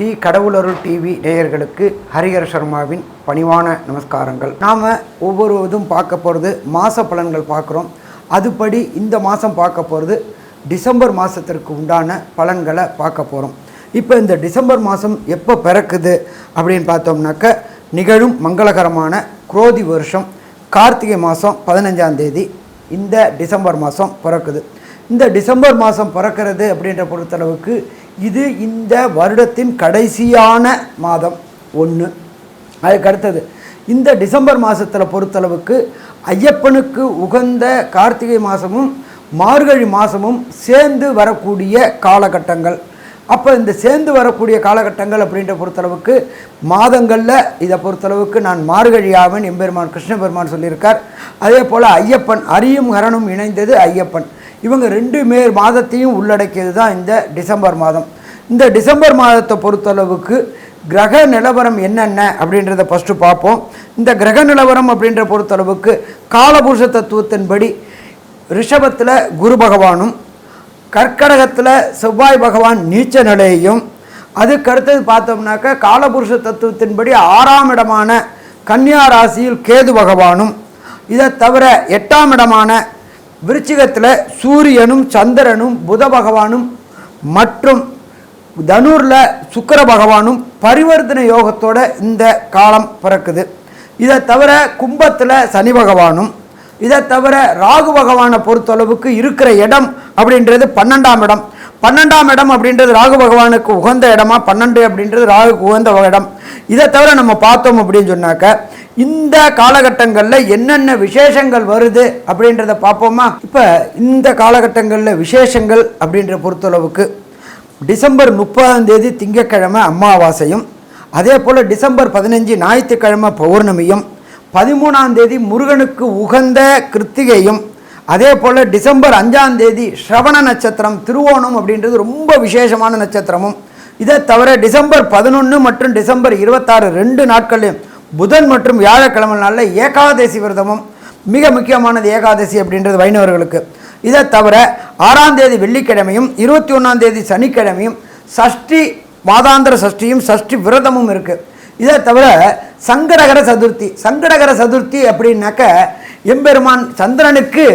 D கடவுளருள் TV நேயர்களுக்கு ஹரிஹர சர்மாவின் பணிவான நமஸ்காரங்கள். நாம் ஒவ்வொருவதும் பார்க்க போகிறது மாத பலன்கள் பார்க்குறோம். அதுபடி இந்த மாதம் பார்க்க போகிறது டிசம்பர் மாதத்திற்கு உண்டான பலன்களை பார்க்க போகிறோம். இப்போ இந்த டிசம்பர் மாதம் எப்போ பிறக்குது அப்படின்னு பார்த்தோம்னாக்க நிகழும் மங்களகரமான குரோதி வருஷம் கார்த்திகை மாதம் 15ஆம் தேதி இந்த டிசம்பர் மாதம் பிறக்குது. இந்த டிசம்பர் மாதம் பிறக்கிறது அப்படின்ற பொறுத்தளவுக்கு இது இந்த வருடத்தின் கடைசியான மாதம் ஒன்று. அதுக்கு அடுத்தது இந்த டிசம்பர் மாதத்தில் பொறுத்தளவுக்கு ஐயப்பனுக்கு உகந்த கார்த்திகை மாதமும் மார்கழி மாதமும் சேர்ந்து வரக்கூடிய காலகட்டங்கள். அப்போ இந்த சேர்ந்து வரக்கூடிய காலகட்டங்கள் அப்படின்ற பொறுத்தளவுக்கு மாதங்களில் இதை பொறுத்தளவுக்கு நான் மார்கழியாவன் எம்பெருமான் கிருஷ்ண பெருமான் சொல்லியிருக்கார். அதே போல் ஐயப்பன் அரியும் ஹரனும் இணைந்தது ஐயப்பன். இவங்க ரெண்டு மாதத்தையும் உள்ளடக்கியது தான் இந்த டிசம்பர் மாதம். இந்த டிசம்பர் மாதத்தை பொறுத்தளவுக்கு கிரக நிலவரம் என்னென்ன அப்படின்றத ஃபஸ்ட்டு பார்ப்போம். இந்த கிரக நிலவரம் அப்படின்ற பொறுத்தளவுக்கு காலபுருஷ தத்துவத்தின்படி ரிஷபத்தில் குரு பகவானும் கர்க்கடகத்தில் செவ்வாய் பகவான் நீச்ச நிலையையும், அதுக்கடுத்தது பார்த்தோம்னாக்க காலபுருஷ தத்துவத்தின்படி 6ஆம் இடமான கன்னியா ராசியில் கேது பகவானும், இதை தவிர 8ஆம் இடமான விருச்சிகத்தில் சூரியனும் சந்திரனும் புத பகவானும் மற்றும் தனுரில் சுக்கிர பகவானும் பரிவர்த்தனை யோகத்தோட இந்த காலம் பிறக்குது. இதை தவிர கும்பத்தில் சனி பகவானும், இதை தவிர ராகு பகவானை பொறுத்தளவுக்கு இருக்கிற இடம் அப்படின்றது 12ஆம் இடம். 12ஆம் இடம் அப்படின்றது ராகு பகவானுக்கு உகந்த இடமா, 12 அப்படின்றது ராகுக்கு உகந்த இடம். இதை தவிர நம்ம பார்த்தோம் அப்படின்னு சொன்னாக்க இந்த காலகட்டங்களில் என்னென்ன விசேஷங்கள் வருது அப்படின்றத பார்ப்போமா. இப்போ இந்த காலகட்டங்களில் விசேஷங்கள் அப்படின்ற பொறுத்தளவுக்கு டிசம்பர் 30ஆம் தேதி திங்கட்கிழமை அமாவாசையும், அதே போல் டிசம்பர் 15 ஞாயிற்றுக்கிழமை பௌர்ணமியும், 13ஆம் தேதி முருகனுக்கு உகந்த கிருத்திகையும், அதே போல் டிசம்பர் 5ஆம் தேதி ஸ்ரவண நட்சத்திரம் திருவோணம் அப்படின்றது ரொம்ப விசேஷமான நட்சத்திரமும், இதை தவிர டிசம்பர் 11 மற்றும் டிசம்பர் 26 2 நாட்களையும் புதன் மற்றும் வியாழக்கிழமை நாளில் ஏகாதசி விரதமும் மிக முக்கியமானது. ஏகாதசி அப்படின்றது வைணவர்களுக்கு. இதை தவிர 6ஆம் தேதி வெள்ளிக்கிழமையும் 21ஆம் தேதி சனிக்கிழமையும் சஷ்டி மாதாந்திர சஷ்டியும் சஷ்டி விரதமும் இருக்குது. இதை தவிர சங்கடகர சதுர்த்தி. சங்கடகர சதுர்த்தி அப்படின்னாக்க எம்பெருமான் சந்திரனுக்கு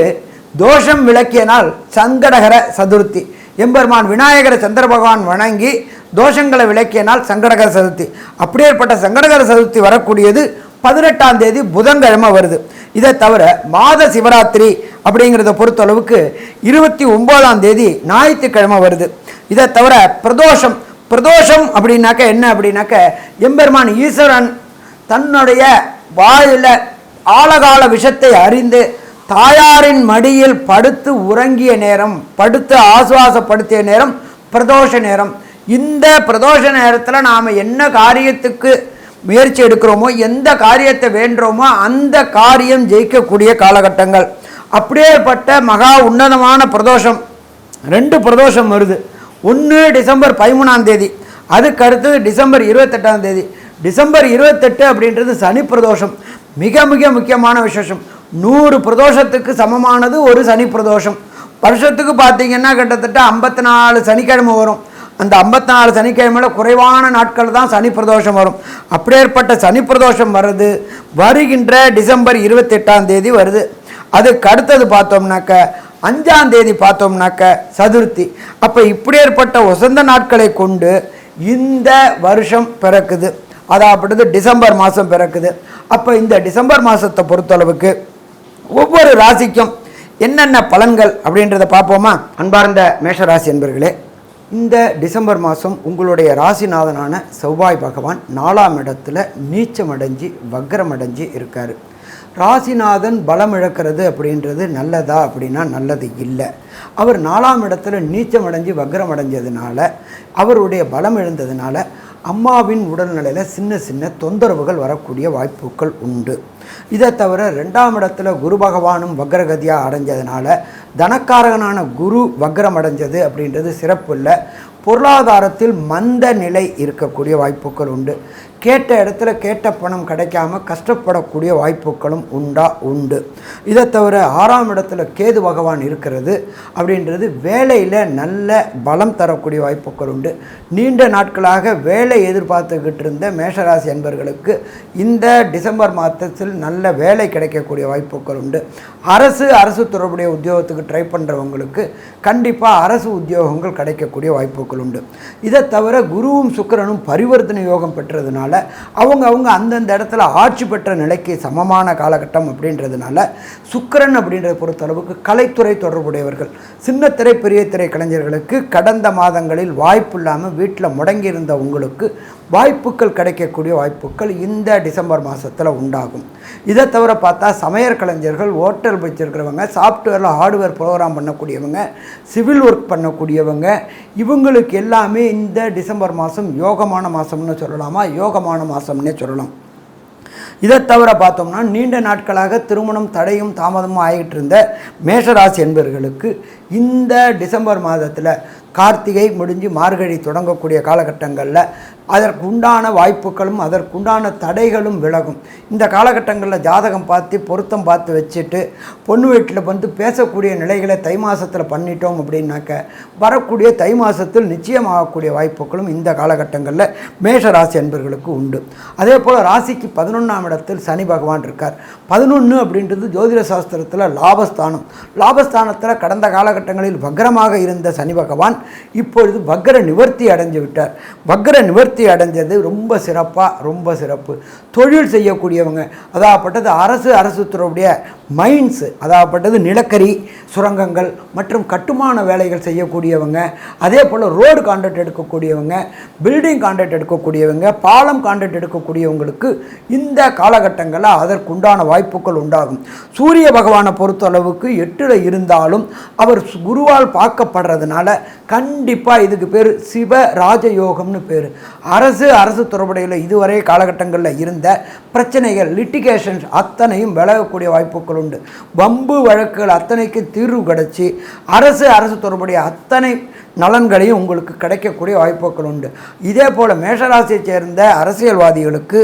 தோஷம் விளக்கிய நாள் சங்கடகர சதுர்த்தி. எம்பெருமான் விநாயகரை சந்திர பகவான் வணங்கி தோஷங்களை விளக்கிய நாள் சங்கடகர சதுர்த்தி. அப்படியேற்பட்ட சங்கடகர சதுர்த்தி வரக்கூடியது 18ஆம் தேதி புதன்கிழமை வருது. இதை தவிர மாத சிவராத்திரி அப்படிங்கிறத பொறுத்தளவுக்கு 29ஆம் தேதி ஞாயிற்றுக்கிழமை வருது. இதை தவிர பிரதோஷம். பிரதோஷம் அப்படின்னாக்க என்ன அப்படின்னாக்க எம்பெருமான் ஈஸ்வரன் தன்னுடைய வாயில் ஆழகால விஷத்தை அறிந்து தாயாரின் மடியில் படுத்து உறங்கிய நேரம், படுத்து ஆசுவாசப்படுத்திய நேரம் பிரதோஷ நேரம். இந்த பிரதோஷ நேரத்தில் நாம் என்ன காரியத்துக்கு முயற்சி எடுக்கிறோமோ, எந்த காரியத்தை வேண்டுறோமோ அந்த காரியம் ஜெயிக்கக்கூடிய காலகட்டங்கள். அப்படியேப்பட்ட மகா உன்னதமான பிரதோஷம் 2 பிரதோஷம் வருது. ஒன்று டிசம்பர் 13ஆம் தேதி, அதுக்கு அடுத்தது டிசம்பர் 28ஆம் தேதி. டிசம்பர் 28 அப்படின்றது சனி பிரதோஷம். மிக மிக முக்கியமான விசேஷம். 100 பிரதோஷத்துக்கு சமமானது ஒரு சனி பிரதோஷம். வருஷத்துக்கு பார்த்தீங்கன்னா கிட்டத்தட்ட 54 சனிக்கிழமை வரும். அந்த 54 சனிக்கிழமையில் குறைவான நாட்கள் தான் சனி பிரதோஷம் வரும். அப்படியேற்பட்ட சனி பிரதோஷம் வருது வருகின்ற டிசம்பர் 28ஆம் தேதி வருது. அதுக்கு அடுத்தது பார்த்தோம்னாக்க 5ஆம் தேதி பார்த்தோம்னாக்க சதுர்த்தி. அப்போ இப்படியேற்பட்ட உசந்த நாட்களை கொண்டு இந்த வருஷம் பிறக்குது. அதாவது டிசம்பர் மாதம் பிறக்குது. அப்போ இந்த டிசம்பர் மாதத்தை பொறுத்தளவுக்கு ஒவ்வொரு ராசிக்கும் என்னென்ன பலன்கள் அப்படின்றத பார்ப்போமா. அன்பார்ந்த மேஷராசி என்பர்களே, இந்த டிசம்பர் மாதம் உங்களுடைய ராசிநாதனான செவ்வாய் பகவான் 4ஆம் இடத்துல நீச்சமடைஞ்சு வக்ரமடைஞ்சு இருக்கார். ராசிநாதன் பலம் இழக்கிறது அப்படின்றது நல்லதா அப்படின்னா நல்லது இல்லை. அவர் 4ஆம் இடத்துல நீச்சமடைஞ்சு வக்ரமடைஞ்சதுனால, அவருடைய பலம் இழந்ததுனால அம்மாவின் உடல்நிலையில் சின்ன சின்ன தொந்தரவுகள் வரக்கூடிய வாய்ப்புகள் உண்டு. இதை தவிர 2ஆம் இடத்துல குரு பகவானும் வக்ரகதியாக அடைஞ்சதுனால தனக்காரகனான குரு வக்ரம் அடைஞ்சது அப்படின்றது சிறப்பு இல்லை. பொருளாதாரத்தில் மந்த நிலை இருக்கக்கூடிய வாய்ப்புகள் உண்டு. கேட்ட இடத்துல கேட்ட பணம் கிடைக்காம கஷ்டப்படக்கூடிய வாய்ப்புகளும் உண்டு. இதை தவிர 6ஆம் இடத்துல கேது பகவான் இருக்கிறது அப்படின்றது வேலையில் நல்ல பலம் தரக்கூடிய வாய்ப்புகள் உண்டு. நீண்ட நாட்களாக வேலை எதிர்பார்த்துக்கிட்டு இருந்த மேஷராசி அன்பர்களுக்கு இந்த டிசம்பர் மாதத்தில் நல்ல வேலை கிடைக்கக்கூடிய வாய்ப்புகள் உண்டு. அரசு தொடர்புடைய உத்தியோகத்துக்கு ட்ரை பண்ணுறவங்களுக்கு கண்டிப்பாக அரசு உத்தியோகங்கள் கிடைக்கக்கூடிய வாய்ப்புகள் உண்டு. இதை தவிர குருவும் சுக்கிரனும் பரிவர்த்தனை யோகம் பெற்றதுனால அவங்க அந்தந்த இடத்துல ஆட்சி பெற்ற நிலைக்கு சமமான காலகட்டம் அப்படின்றதுனால சுக்கிரன் அப்படின்றத பொறுத்தளவுக்கு கலைத்துறை தொடர்புடையவர்கள், சின்ன திரை பெரிய திரை கலைஞர்களுக்கு கடந்த மாதங்களில் வாய்ப்பு இல்லாமல் வீட்டில் முடங்கியிருந்த உங்களுக்கு வாய்ப்புகள் கிடைக்கக்கூடிய வாய்ப்புகள் இந்த டிசம்பர் மாதத்தில் உண்டாகும். இதை தவிர பார்த்தா சமையல் கலைஞர்கள், ஹோட்டல் வச்சுருக்கிறவங்க, சாஃப்ட்வேரில் ஹார்ட்வேர் ப்ரோக்ராம் பண்ணக்கூடியவங்க, சிவில் ஒர்க் பண்ணக்கூடியவங்க, இவங்களுக்கு எல்லாமே இந்த டிசம்பர் மாதம் யோகமான மாதம்னு சொல்லலாமா, யோகமான மாதம்னே சொல்லலாம். இதை தவிர பார்த்தோம்னா நீண்ட நாட்களாக திருமணம் தடையும் தாமதமும் ஆகிட்டு இருந்த மேஷராசி என்பவர்களுக்கு இந்த டிசம்பர் மாதத்தில் கார்த்திகை முடிஞ்சு மார்கழி தொடங்கக்கூடிய காலகட்டங்களில் அதற்கு உண்டான வாய்ப்புகளும் அதற்குண்டான தடைகளும் விலகும். இந்த காலகட்டங்களில் ஜாதகம் பார்த்து பொருத்தம் பார்த்து வச்சுட்டு பொண்ணு வீட்டில் வந்து பேசக்கூடிய நிலைகளை தை மாதத்தில் பண்ணிட்டோம் அப்படின்னாக்க வரக்கூடிய தை மாதத்தில் நிச்சயமாகக்கூடிய வாய்ப்புகளும் இந்த காலகட்டங்களில் மேஷராசி என்பவர்களுக்கு உண்டு. அதே போல் ராசிக்கு 11ஆம் இடத்தில் சனி பகவான் இருக்கார். 11 அப்படின்றது ஜோதிட சாஸ்திரத்தில் லாபஸ்தானத்தில் கடந்த காலகட்டங்களில் வக்ரமாக இருந்த சனி பகவான் இப்பொழுது வக்ர நிவர்த்தி அடைஞ்சு விட்டார். வக்ர நிவர்த்தி அடைஞ்சது ரொம்ப சிறப்பு. தொழில் செய்யக்கூடியவங்க, அதாகப்பட்டது அரசு துறையுடைய மைன்ஸ், அதாகப்பட்டது நிலக்கரி சுரங்கங்கள் மற்றும் கட்டுமான வேலைகள் செய்யக்கூடியவங்க, அதே போல் ரோடு கான்ட்ராக்ட் எடுக்கக்கூடியவங்க, பில்டிங் கான்ட்ராக்ட் எடுக்கக்கூடியவங்க, பாலம் கான்ட்ராக்ட் எடுக்கக்கூடியவங்களுக்கு இந்த காலகட்டங்களில் அதற்குண்டான வாய்ப்புகள் உண்டாகும். சூரிய பகவானை பொறுத்தளவுக்கு 8ல் இருந்தாலும் அவர் குருவால் பார்க்கப்படுறதுனால கண்டிப்பாக இதுக்கு பேர் சிவ ராஜயோகம்னு பேர். அரசு தொடர்புடைய இதுவரை காலகட்டங்களில் இருந்த பிரச்சனைகள், லிட்டிகேஷன்ஸ் அத்தனையும் விலகக்கூடிய வாய்ப்புகள் உண்டு. வம்பு வழக்குகள் அத்தனைக்கு தீர்வு கிடைச்சி அரசு தொடர்புடைய அத்தனை நலன்களையும் உங்களுக்கு கிடைக்கக்கூடிய வாய்ப்புகள் உண்டு. இதே போல் மேஷராசியை சேர்ந்த அரசியல்வாதிகளுக்கு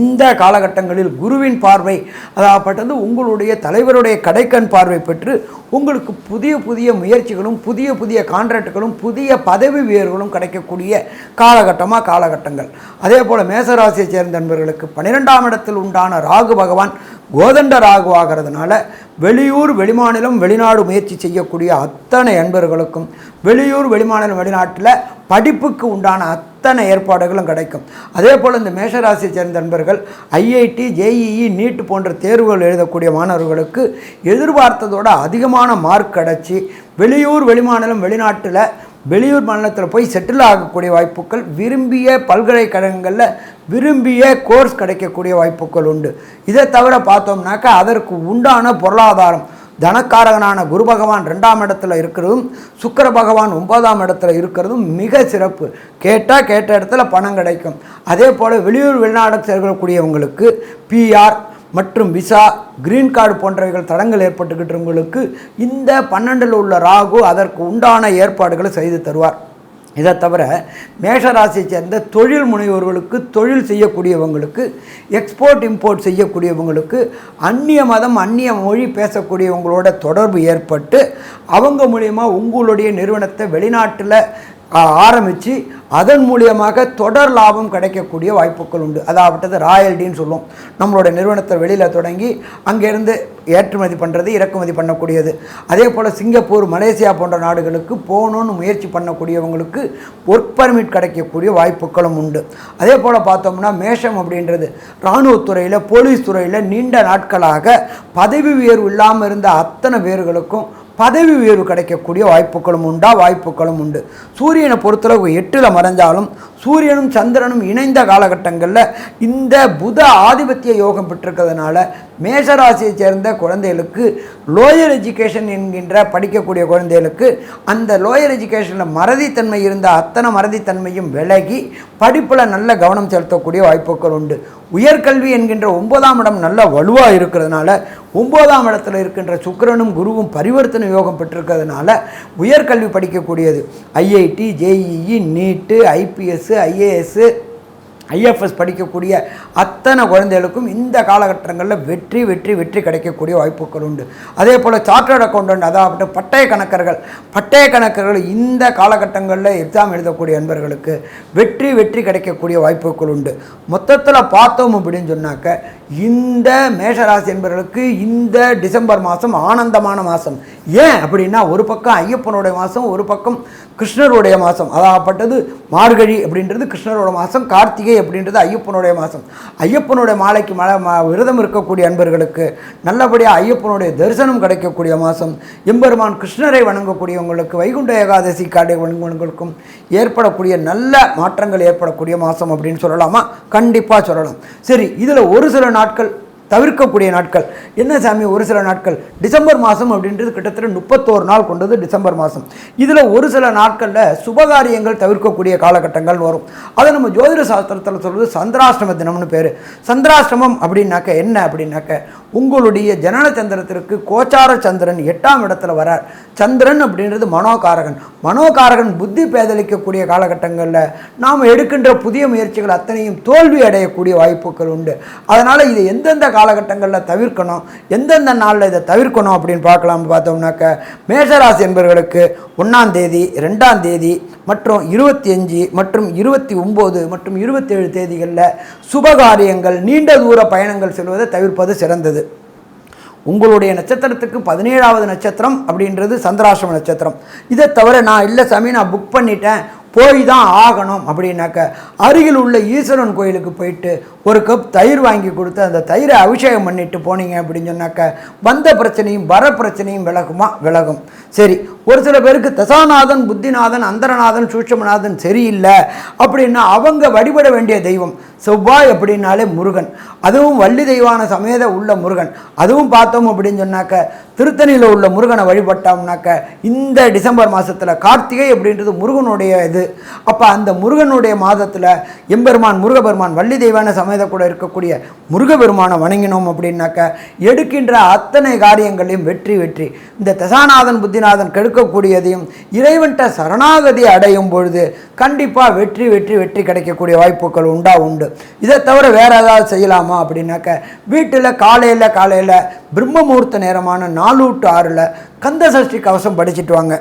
இந்த காலகட்டங்களில் குருவின் பார்வை, அதாகப்பட்டது உங்களுடைய தலைவருடைய கடைக்கண் பார்வை பெற்று உங்களுக்கு புதிய முயற்சிகளும் புதிய கான்ட்ராக்டுகளும் புதிய பதவி உயர்வுகளும் கிடைக்கக்கூடிய காலகட்டங்கள். அதே போல் மேசராசியை சேர்ந்த நண்பர்களுக்கு 12ஆம் இடத்தில் உண்டான ராகு பகவான் கோதண்ட ராகு ஆகிறதுனால வெளியூர் வெளிமாநிலம் வெளிநாடு முயற்சி செய்யக்கூடிய அத்தனை நண்பர்களுக்கும் வெளியூர் வெளிமாநிலம் வெளிநாட்டில் படிப்புக்கு உண்டான அத்தனை ஏற்பாடுகளும் கிடைக்கும். அதே போல் இந்த மேஷராசியை சேர்ந்த நண்பர்கள் ஐஐடி, ஜேஇஇ, நீட் போன்ற தேர்வுகள் எழுதக்கூடிய மாணவர்களுக்கு எதிர்பார்த்ததோட அதிகமான மார்க் கிடச்சி வெளியூர் வெளிமாநிலம் வெளியூர் மாநிலத்தில் போய் செட்டில் ஆகக்கூடிய வாய்ப்புகள், விரும்பிய பல்கலைக்கழகங்களில் விரும்பிய கோர்ஸ் கிடைக்கக்கூடிய வாய்ப்புகள் உண்டு. இதை தவிர பார்த்தோம்னாக்கா அதற்கு உண்டான பொருளாதாரம், தனக்காரகனான குரு பகவான் 2ஆம் இடத்துல இருக்கிறதும் சுக்கிர பகவான் 9ஆம் இடத்துல இருக்கிறதும் மிக சிறப்பு. கேட்ட இடத்துல பணம் கிடைக்கும். அதே போல் வெளியூர் வெளிநாடு செல்லக்கூடியவங்களுக்கு பிஆர் மற்றும் விசா, கிரீன் கார்டு போன்றவைகள் தடங்கள் ஏற்பட்டுக்கிட்டவங்களுக்கு இந்த 12ல் உள்ள ராகு அதற்கு உண்டான ஏற்பாடுகளை செய்து தருவார். இதை தவிர மேஷராசியை சேர்ந்த தொழில் முனைவோர்களுக்கு, தொழில் செய்யக்கூடியவங்களுக்கு, எக்ஸ்போர்ட் இம்போர்ட் செய்யக்கூடியவங்களுக்கு, அந்நிய மதம் அந்நிய மொழி பேசக்கூடியவங்களோட தொடர்பு ஏற்பட்டு அவங்க மூலியமாக உங்களுடைய நிறுவனத்தை வெளிநாட்டில் ஆரம்பித்து அதன் மூலியமாக தொடர் லாபம் கிடைக்கக்கூடிய வாய்ப்புகள் உண்டு. அதாவது ராயல்டின்னு சொல்லுவோம். நம்மளோட நிறுவனத்தை வெளியில் தொடங்கி அங்கேருந்து ஏற்றுமதி பண்ணுறது, இறக்குமதி பண்ணக்கூடியது. அதே போல் சிங்கப்பூர், மலேசியா போன்ற நாடுகளுக்கு போகணுன்னு முயற்சி பண்ணக்கூடியவங்களுக்கு ஒர்க் பர்மிட் கிடைக்கக்கூடிய வாய்ப்புகளும் உண்டு. அதே போல் பார்த்தோம்னா மேஷம் அப்படின்றது இராணுவத்துறையில், போலீஸ் துறையில் நீண்ட நாட்களாக பதவி உயர்வு இல்லாமல் இருந்த அத்தனை பேர்களுக்கும் பதவி உயர்வு கிடைக்கக்கூடிய வாய்ப்புகளும் உண்டு. சூரியனை பொறுத்தளவு 8ல் மறைஞ்சாலும் சூரியனும் சந்திரனும் இணைந்த காலகட்டங்களில் இந்த புத ஆதிபத்திய யோகம் பெற்றிருக்கிறதுனால மேஷராசியை சேர்ந்த குழந்தைகளுக்கு லோயர் எஜுகேஷன் என்கின்ற படிக்கக்கூடிய குழந்தைகளுக்கு அந்த லோயர் எஜுகேஷனில் மறதித்தன்மை இருந்த அத்தனை மறதித்தன்மையும் விலகி படிப்பில் நல்ல கவனம் செலுத்தக்கூடிய வாய்ப்புகள் உண்டு. உயர்கல்வி என்கின்ற 9ஆம் இடம் நல்ல வலுவாக இருக்கிறதுனால 9ஆம் இடத்துல இருக்கின்ற சுக்கிரனும் குருவும் பரிவர்த்தனை யோகம் பெற்றிருக்கிறதுனால உயர்கல்வி படிக்கக்கூடியது ஐஐடி, ஜேஇஇ, நீட்டு, ஐபிஎஸ், ஐஏஎஸ், ஐஎஃப்எஸ் படிக்கக்கூடிய அத்தனை குழந்தைகளுக்கும் இந்த காலகட்டங்களில் வெற்றி வெற்றி வெற்றி கிடைக்கக்கூடிய வாய்ப்புகள் உண்டு. அதே போல் சார்ட்டர்ட் அக்கௌண்டன்ட், அதாவது பட்டய கணக்கர்கள் இந்த காலகட்டங்களில் எக்ஸாம் எழுதக்கூடிய நண்பர்களுக்கு வெற்றி வெற்றி கிடைக்கக்கூடிய வாய்ப்புகள் உண்டு. மொத்தத்தில் பார்த்தோம் அப்படின்னு சொன்னாக்க இந்த மேஷராசி என்பவர்களுக்கு இந்த டிசம்பர் மாதம் ஆனந்தமான மாதம். ஏன் அப்படின்னா, ஒரு பக்கம் ஐயப்பனுடைய மாதம், ஒரு பக்கம் கிருஷ்ணருடைய மாதம். அதாகப்பட்டது மார்கழி அப்படின்றது கிருஷ்ணரோட மாதம், கார்த்திகை அப்படின்றது ஐயப்பனுடைய மாதம். ஐயப்பனுடைய மாலைக்கு விரதம் இருக்கக்கூடிய அன்பர்களுக்கு நல்லபடியாக ஐயப்பனுடைய தரிசனம் கிடைக்கக்கூடிய மாதம். எம்பெருமான் கிருஷ்ணரை வணங்கக்கூடியவங்களுக்கு வைகுண்ட ஏகாதசி காடை வணங்குவவங்களுக்கும் ஏற்படக்கூடிய நல்ல மாற்றங்கள் ஏற்படக்கூடிய மாதம் அப்படின்னு சொல்லலாமா? கண்டிப்பாக சொல்லலாம். சரி, இதில் ஒரு சில நாட்கள் தவிர்க்கக்கூடிய நாட்கள் என்ன சாமி? ஒரு சில நாட்கள் டிசம்பர் மாதம் அப்படின்றது கிட்டத்தட்ட 31 நாள் கொண்டது டிசம்பர் மாதம். இதில் ஒரு சில நாட்களில் சுபகாரியங்கள் தவிர்க்கக்கூடிய காலகட்டங்கள் வரும். அதை நம்ம ஜோதிட சாஸ்திரத்தில் சொல்வது சந்திராஷ்டம தினம்னு பேர். சந்திராஷ்டமம் அப்படின்னாக்க என்ன அப்படின்னாக்க, உங்களுடைய ஜனன சந்திரத்திற்கு கோச்சார சந்திரன் 8ஆம் இடத்துல வரார். சந்திரன் அப்படின்றது மனோகாரகன் புத்தி பேதலிக்கக்கூடிய காலகட்டங்களில் நாம் எடுக்கின்ற புதிய முயற்சிகள் அத்தனையும் தோல்வி அடையக்கூடிய வாய்ப்புகள் உண்டு. அதனால் இது எந்தெந்த காலகட்டங்களில் தவிர்க்கணும், எந்தெந்த நாளில் இதை தவிர்க்கணும் அப்படின்னு பார்த்தோம்னாக்க, மேஷராசி என்பவர்களுக்கு 1ஆம் தேதி, 2ஆம் தேதி மற்றும் 25 மற்றும் 29 மற்றும் 27 தேதிகளில் சுபகாரியங்கள், நீண்ட தூர பயணங்கள் செல்வதை தவிர்ப்பது சிறந்தது. உங்களுடைய நட்சத்திரத்துக்கு 17வது நட்சத்திரம் அப்படின்றது சந்திராஷ்டம நட்சத்திரம். இதை தவிர நான் இல்லை சாமி நான் புக் பண்ணிட்டேன் போய் தான் ஆகணும் அப்படின்னாக்க, அருகில் உள்ள ஈஸ்வரன் கோயிலுக்கு போயிட்டு ஒரு கப் தயிர் வாங்கி கொடுத்து அந்த தயிரை அபிஷேகம் பண்ணிட்டு போனீங்க அப்படின்னு சொன்னாக்க வந்த பிரச்சனையும் வர பிரச்சனையும் விலகும். சரி, ஒரு சில பேருக்கு தசாநாதன், புத்திநாதன், அந்தரநாதன், சூட்சமநாதன் சரியில்லை அப்படின்னா அவங்க வழிபட வேண்டிய தெய்வம் செவ்வாய் அப்படின்னாலே முருகன், அதுவும் வள்ளி தெய்வான சமேத உள்ள முருகன். அதுவும் பார்த்தோம் அப்படின்னு சொன்னாக்க திருத்தணியில் உள்ள முருகனை வழிபட்டோம்னாக்க இந்த டிசம்பர் மாதத்தில் கார்த்திகை அப்படின்றது முருகனுடைய இது. அப்போ அந்த முருகனுடைய மாதத்தில் எம்பெருமான் முருகபெருமான் வள்ளி தெய்வான சமேத கூட இருக்கக்கூடிய முருகபெருமானை வணங்கினோம் அப்படின்னாக்க எடுக்கின்ற அத்தனை காரியங்களையும் வெற்றி. இந்த தசாநாதன் புத்திநாதன் கெடுக்கக்கூடியதையும் இறைவன்ட்ட சரணாகதி அடையும் பொழுது கண்டிப்பாக வெற்றி கிடைக்கக்கூடிய வாய்ப்புகள் உண்டு. இதை தவிர வேற ஏதாவது செய்யலாமா அப்படின்னாக்க, வீட்டில் காலையில் பிரம்ம முகூர்த்த நேரமான 4 to 6 கந்த சஷ்டி கவசம் படிச்சுட்டு வாங்க.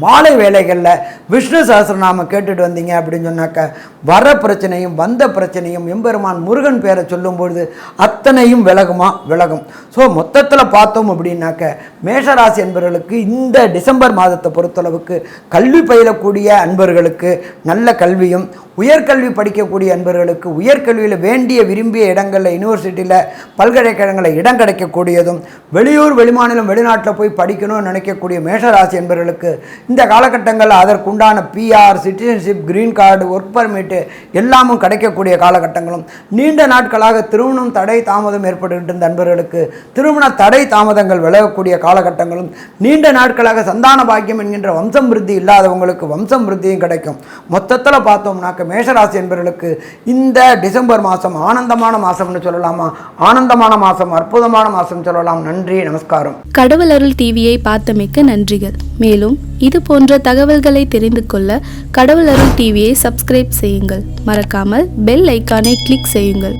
மாலை வேளைகளில் விஷ்ணு சஹஸ்ரநாம கேட்டுட்டு வந்தீங்க அப்படின்னு சொன்னாக்க வர பிரச்சனையும் வந்த பிரச்சனையும் எம்பெருமான் முருகன் பேரை சொல்லும்பொழுது அத்தனையும் விலகும். ஸோ மொத்தத்தில் பார்த்தோம் அப்படின்னாக்க மேஷராசி அன்பர்களுக்கு இந்த டிசம்பர் மாதத்தை பொறுத்தளவுக்கு கல்வி பயிலக்கூடிய அன்பர்களுக்கு நல்ல கல்வியும், உயர்கல்வி படிக்கக்கூடிய அன்பர்களுக்கு உயர்கல்வியில் வேண்டிய விரும்பிய இடங்களில் யூனிவர்சிட்டியில் பல்கலைக்கழகங்களில் இடம் கிடைக்கக்கூடியதும், வெளியூர் வெளிமாநிலம் வெளிநாட்டில் போய் படிக்கணும்னு நினைக்கக்கூடிய மேஷராசி அன்பர்களுக்கு இந்த காலகட்டங்களில் அதற்குண்டான PR, citizenship, green card, work permit எல்லாமும் கிடைக்கக்கூடிய காலகட்டங்களும், நீண்ட நாட்களாக திருமணம் தடை தாமதம் ஏற்பட்டுகிட்டு இருந்த அன்பர்களுக்கு திருமண தடை தாமதங்கள் விலகக்கூடிய காலகட்டங்களும், நீண்ட நாட்களாக சந்தான பாக்கியம் என்கின்ற வம்சம் விருத்தி இல்லாதவங்களுக்கு வம்சம் விருத்தியும் கிடைக்கும். மொத்தத்தில் பார்த்தோம்னாக்க மேஷராசி என்பவர்களுக்கு இந்த டிசம்பர் மாதம் ஆனந்தமான மாதம்னு சொல்லலாமா? ஆனந்தமான மாதம், அற்புதமான மாதம் சொல்லலாம். நன்றி, நமஸ்காரம். கடவுள் அருள் டிவியை பார்த்தமைக்கு நன்றிகள். மேலும் இது போன்ற தகவல்களை தெரிந்து கொள்ள கடவுள் அருள் டிவியை சப்ஸ்கிரைப் செய்யுங்கள். மறக்காமல் பெல் ஐக்கானை கிளிக் செய்யுங்கள்.